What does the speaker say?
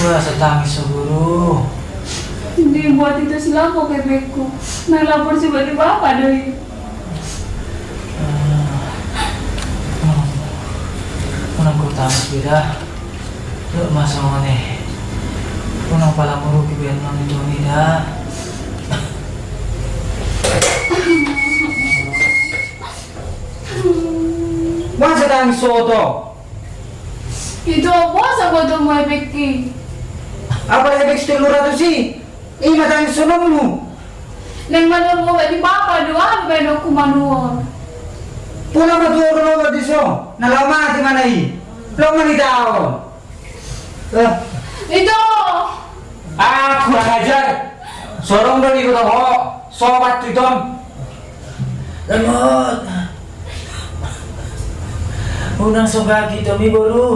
Rasa tangis guru. Hindi buat itu sila po kay Beko. Naglapor si Bani Papa doi. Unang ko tangis bida. Lo masa mana? Unang pala mo rugi biar nang itu bida. Masa tangis soto? Itu apa sa ko do mo Beki? Apa efek stelura tu si? Ima tangis sono mo. Neng manur mo Bani Papa doa beno kumanuor. Puna maturo no berdiso. Nalama di mana i? Lo manitao. Itu. Kurang ajar. Sorong dong ikut ho. Sobat tu dong. Lemot. Unang sobagi to mi bolu.